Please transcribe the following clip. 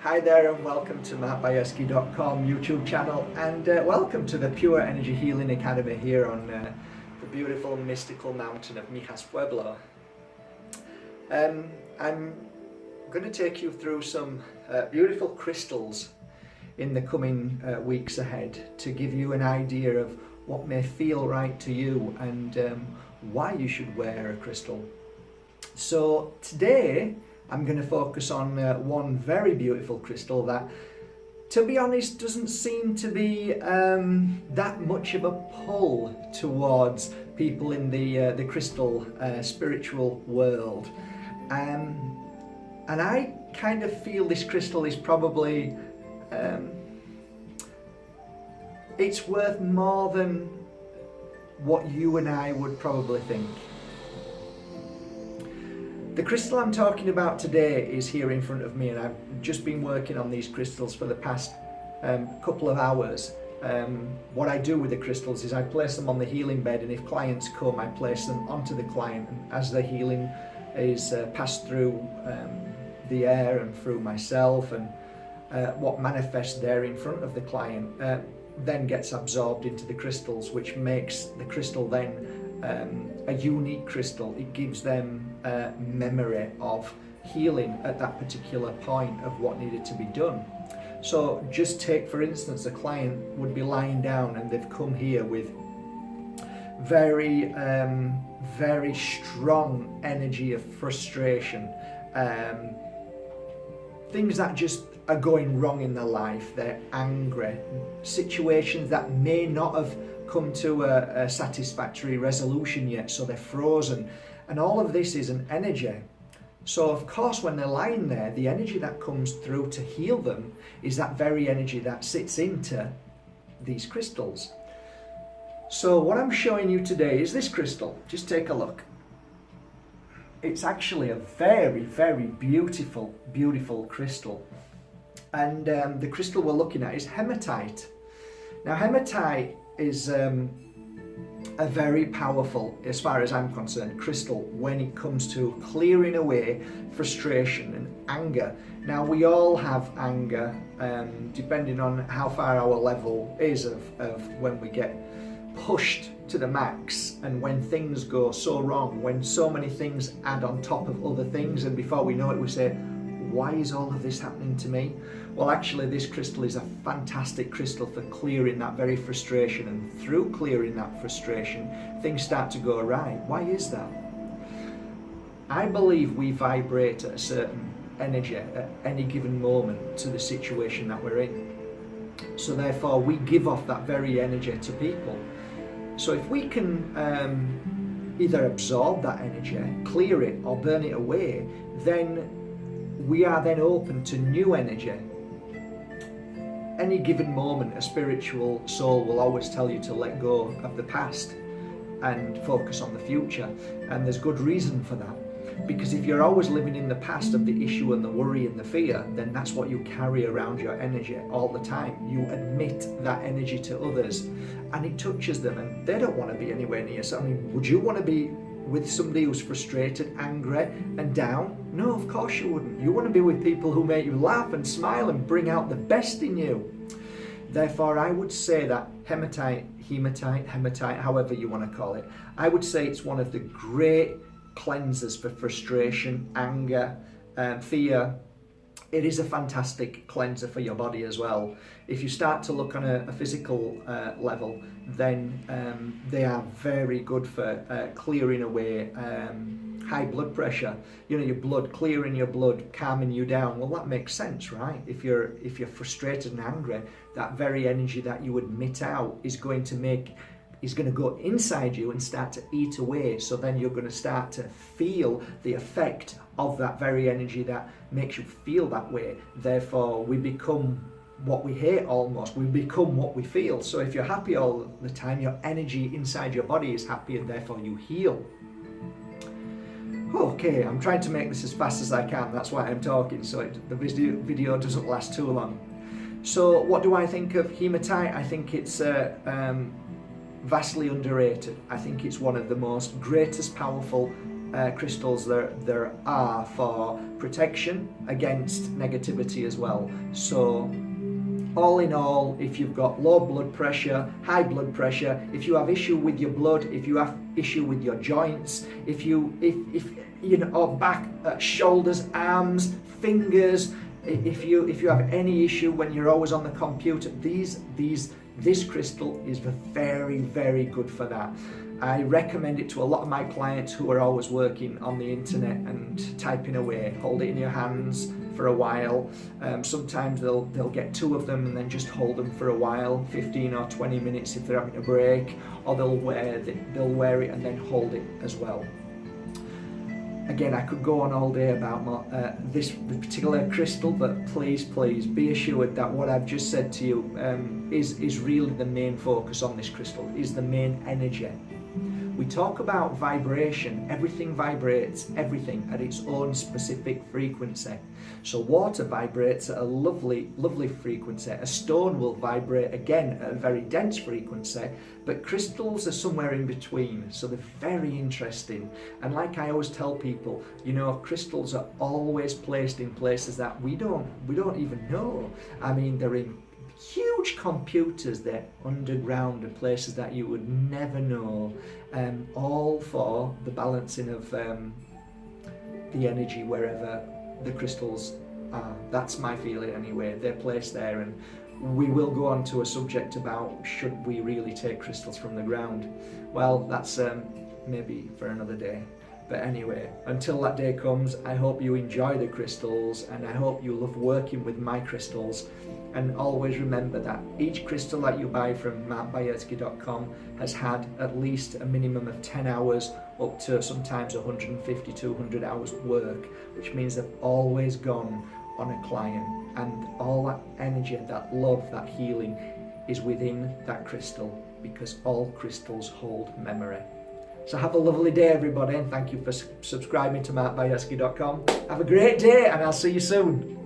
Hi there and welcome to Bajerski.com YouTube channel and welcome to the Pure Energy Healing Academy here on the beautiful mystical mountain of Mijas Pueblo. I'm going to take you through some beautiful crystals in the coming weeks ahead to give you an idea of what may feel right to you and why you should wear a crystal. So today I'm going to focus on one very beautiful crystal that, to be honest, doesn't seem to be that much of a pull towards people in the crystal spiritual world. And I kind of feel this crystal is probably, it's worth more than what you and I would probably think. The crystal I'm talking about today is here in front of me, and I've just been working on these crystals for the past couple of hours. What I do with the crystals is I place them on the healing bed, and if clients come, I place them onto the client, and as the healing is passed through the air and through myself, and what manifests there in front of the client then gets absorbed into the crystals, which makes the crystal then a unique crystal. It gives them memory of healing at that particular point of what needed to be done. So just take, for instance, a client would be lying down and they've come here with very strong energy of frustration, things that just are going wrong in their life. They're angry, situations that may not have come to a satisfactory resolution yet, so they're frozen, and all of this is an energy. So of course when they're lying there, the energy that comes through to heal them is that very energy that sits into these crystals. So what I'm showing you today is this crystal. Just take a look. It's actually a very beautiful crystal, and the crystal we're looking at is hematite. Now hematite is a very powerful, as far as I'm concerned, crystal when it comes to clearing away frustration and anger. Now we all have anger, depending on how far our level is of when we get pushed to the max, and when things go so wrong, when so many things add on top of other things, and before we know it we say, why is all of this happening to me? Well, actually this crystal is a fantastic crystal for clearing that very frustration, and through clearing that frustration things start to go right. Why is that? I believe we vibrate at a certain energy at any given moment to the situation that we're in, so therefore we give off that very energy to people. So if we can either absorb that energy, clear it, or burn it away, then we are then open to new energy. Any given moment, a spiritual soul will always tell you to let go of the past and focus on the future. And there's good reason for that. Because if you're always living in the past of the issue and the worry and the fear, then that's what you carry around your energy all the time. You admit that energy to others and it touches them, and they don't want to be anywhere near. So I mean, would you want to be with somebody who's frustrated, angry and down? No, of course you wouldn't. You want to be with people who make you laugh and smile and bring out the best in you. Therefore I would say that hematite, however you want to call it, I would say it's one of the great cleansers for frustration, anger, fear. It is a fantastic cleanser for your body as well. If you start to look on a physical level, then they are very good for clearing away high blood pressure. You know, your blood, clearing your blood, calming you down. Well, that makes sense, right? If you're frustrated and angry, that very energy that you admit out is going to go inside you and start to eat away. So then you're going to start to feel the effect of that very energy that makes you feel that way. Therefore, we become what we hate almost. We become what we feel. So if you're happy all the time, your energy inside your body is happy, and therefore you heal. Okay, I'm trying to make this as fast as I can. That's why I'm talking, so the video doesn't last too long. So what do I think of hematite? I think it's vastly underrated. I think it's one of the most greatest powerful crystals there are for protection against negativity as well. So all in all, if you've got low blood pressure, high blood pressure, if you have issue with your blood, if you have issue with your joints, if you know, or back, shoulders, arms, fingers, if you have any issue when you're always on the computer, this crystal is very, very good for that. I recommend it to a lot of my clients who are always working on the internet and typing away. Hold it in your hands for a while. Sometimes they'll get 2 of them and then just hold them for a while, 15 or 20 minutes if they're having a break, or they'll wear it and then hold it as well. Again, I could go on all day about this particular crystal, but please be assured that what I've just said to you is really the main focus on this crystal, is the main energy. We talk about vibration. Everything vibrates, everything at its own specific frequency. So water vibrates at a lovely, lovely frequency. A stone will vibrate again at a very dense frequency, but crystals are somewhere in between. So they're very interesting. And like I always tell people, you know, crystals are always placed in places that we don't even know. I mean, they're in huge computers, they're underground in places that you would never know, all for the balancing of the energy wherever the crystals are. That's my feeling anyway. They're placed there, and we will go on to a subject about should we really take crystals from the ground. Well, that's maybe for another day. But anyway, until that day comes, I hope you enjoy the crystals, and I hope you love working with my crystals. And always remember that each crystal that you buy from Bajerski.com has had at least a minimum of 10 hours up to sometimes 150, 200 hours work, which means they've always gone on a client, and all that energy, that love, that healing is within that crystal, because all crystals hold memory. So have a lovely day, everybody, and thank you for subscribing to Bajerski.com. Have a great day, and I'll see you soon.